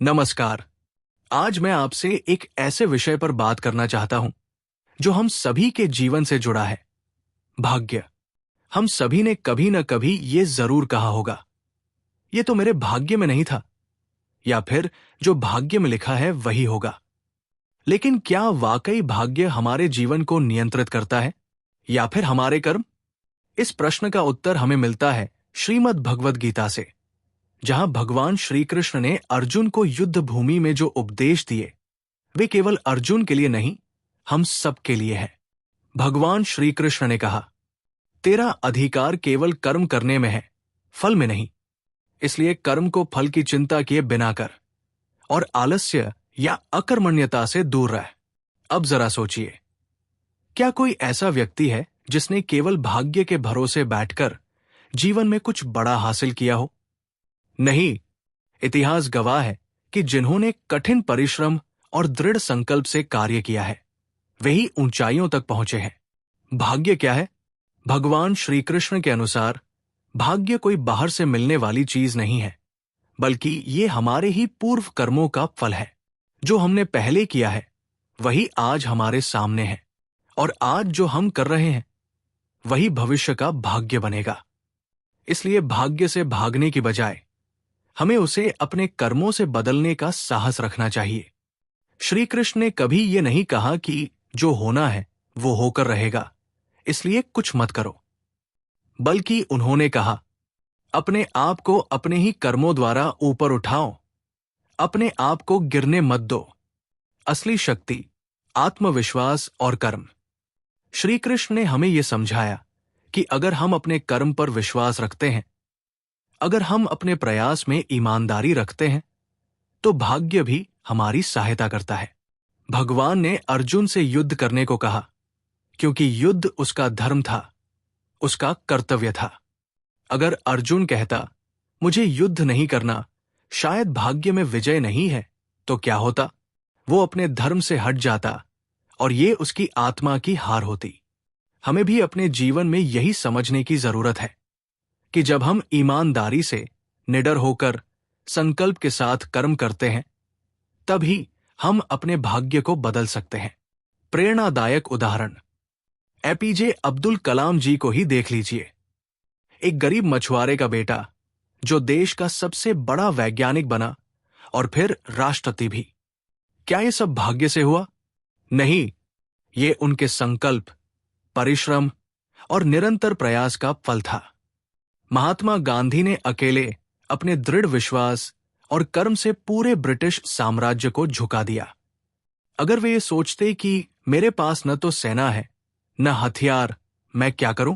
नमस्कार। आज मैं आपसे एक ऐसे विषय पर बात करना चाहता हूं जो हम सभी के जीवन से जुड़ा है, भाग्य। हम सभी ने कभी न कभी ये जरूर कहा होगा, ये तो मेरे भाग्य में नहीं था, या फिर जो भाग्य में लिखा है वही होगा। लेकिन क्या वाकई भाग्य हमारे जीवन को नियंत्रित करता है या फिर हमारे कर्म? इस प्रश्न का उत्तर हमें मिलता है श्रीमद् भगवद गीता से, जहां भगवान श्री कृष्ण ने अर्जुन को युद्ध भूमि में जो उपदेश दिए वे केवल अर्जुन के लिए नहीं, हम सब के लिए है। भगवान श्री कृष्ण ने कहा, तेरा अधिकार केवल कर्म करने में है, फल में नहीं। इसलिए कर्म को फल की चिंता किए बिना कर और आलस्य या अकर्मण्यता से दूर रह। अब जरा सोचिए, क्या कोई ऐसा व्यक्ति है जिसने केवल भाग्य के भरोसे बैठकर जीवन में कुछ बड़ा हासिल किया हो? नहीं। इतिहास गवाह है कि जिन्होंने कठिन परिश्रम और दृढ़ संकल्प से कार्य किया है वे ही ऊंचाइयों तक पहुंचे हैं। भाग्य क्या है? भगवान श्री कृष्ण के अनुसार भाग्य कोई बाहर से मिलने वाली चीज नहीं है, बल्कि ये हमारे ही पूर्व कर्मों का फल है। जो हमने पहले किया है वही आज हमारे सामने है, और आज जो हम कर रहे हैं वही भविष्य का भाग्य बनेगा। इसलिए भाग्य से भागने की बजाय हमें उसे अपने कर्मों से बदलने का साहस रखना चाहिए। श्री कृष्ण ने कभी ये नहीं कहा कि जो होना है वो होकर रहेगा, इसलिए कुछ मत करो, बल्कि उन्होंने कहा, अपने आप को अपने ही कर्मों द्वारा ऊपर उठाओ, अपने आप को गिरने मत दो। असली शक्ति आत्मविश्वास और कर्म। श्री कृष्ण ने हमें यह समझाया कि अगर हम अपने कर्म पर विश्वास रखते हैं, अगर हम अपने प्रयास में ईमानदारी रखते हैं, तो भाग्य भी हमारी सहायता करता है। भगवान ने अर्जुन से युद्ध करने को कहा, क्योंकि युद्ध उसका धर्म था, उसका कर्तव्य था। अगर अर्जुन कहता, मुझे युद्ध नहीं करना, शायद भाग्य में विजय नहीं है, तो क्या होता? वो अपने धर्म से हट जाता और ये उसकी आत्मा की हार होती। हमें भी अपने जीवन में यही समझने की जरूरत है कि जब हम ईमानदारी से, निडर होकर, संकल्प के साथ कर्म करते हैं, तभी हम अपने भाग्य को बदल सकते हैं। प्रेरणादायक उदाहरण एपीजे अब्दुल कलाम जी को ही देख लीजिए। एक गरीब मछुआरे का बेटा जो देश का सबसे बड़ा वैज्ञानिक बना और फिर राष्ट्रपति भी। क्या ये सब भाग्य से हुआ? नहीं, ये उनके संकल्प, परिश्रम और निरंतर प्रयास का फल था। महात्मा गांधी ने अकेले अपने दृढ़ विश्वास और कर्म से पूरे ब्रिटिश साम्राज्य को झुका दिया। अगर वे ये सोचते कि मेरे पास न तो सेना है न हथियार, मैं क्या करूं,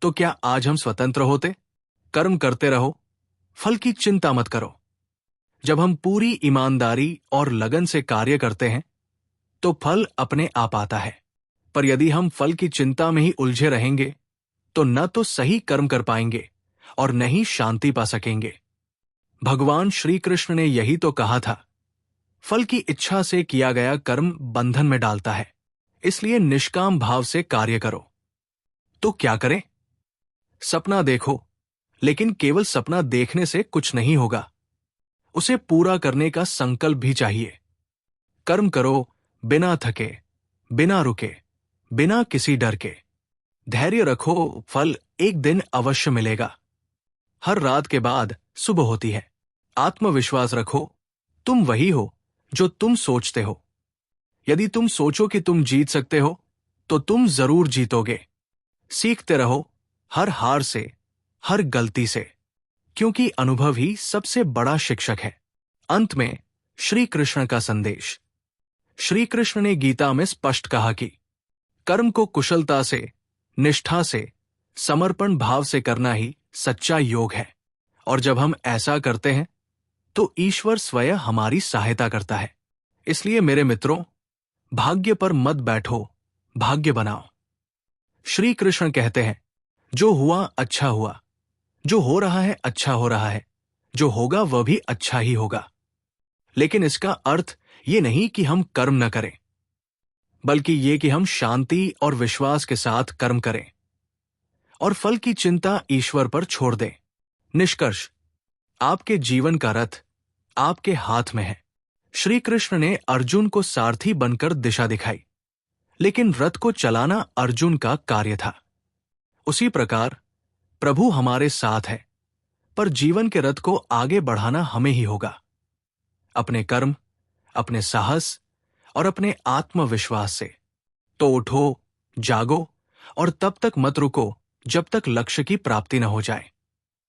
तो क्या आज हम स्वतंत्र होते? कर्म करते रहो, फल की चिंता मत करो। जब हम पूरी ईमानदारी और लगन से कार्य करते हैं तो फल अपने आप आता है। पर यदि हम फल की चिंता में ही उलझे रहेंगे तो न तो सही कर्म कर पाएंगे और न ही शांति पा सकेंगे। भगवान श्री कृष्ण ने यही तो कहा था, फल की इच्छा से किया गया कर्म बंधन में डालता है, इसलिए निष्काम भाव से कार्य करो। तो क्या करें? सपना देखो, लेकिन केवल सपना देखने से कुछ नहीं होगा, उसे पूरा करने का संकल्प भी चाहिए। कर्म करो बिना थके, बिना रुके, बिना किसी डर के। धैर्य रखो, फल एक दिन अवश्य मिलेगा। हर रात के बाद सुबह होती है। आत्मविश्वास रखो, तुम वही हो जो तुम सोचते हो। यदि तुम सोचो कि तुम जीत सकते हो तो तुम जरूर जीतोगे। सीखते रहो हर हार से, हर गलती से, क्योंकि अनुभव ही सबसे बड़ा शिक्षक है। अंत में श्री कृष्ण का संदेश। श्री कृष्ण ने गीता में स्पष्ट कहा कि कर्म को कुशलता से, निष्ठा से, समर्पण भाव से करना ही सच्चा योग है, और जब हम ऐसा करते हैं तो ईश्वर स्वयं हमारी सहायता करता है। इसलिए मेरे मित्रों, भाग्य पर मत बैठो, भाग्य बनाओ। श्री कृष्ण कहते हैं, जो हुआ अच्छा हुआ, जो हो रहा है अच्छा हो रहा है, जो होगा वह भी अच्छा ही होगा। लेकिन इसका अर्थ ये नहीं कि हम कर्म न करें, बल्कि ये कि हम शांति और विश्वास के साथ कर्म करें और फल की चिंता ईश्वर पर छोड़ दें। निष्कर्ष, आपके जीवन का रथ आपके हाथ में है। श्री कृष्ण ने अर्जुन को सारथी बनकर दिशा दिखाई, लेकिन रथ को चलाना अर्जुन का कार्य था। उसी प्रकार प्रभु हमारे साथ है, पर जीवन के रथ को आगे बढ़ाना हमें ही होगा, अपने कर्म, अपने साहस और अपने आत्मविश्वास से। तो उठो, जागो और तब तक मत रुको जब तक लक्ष्य की प्राप्ति न हो जाए।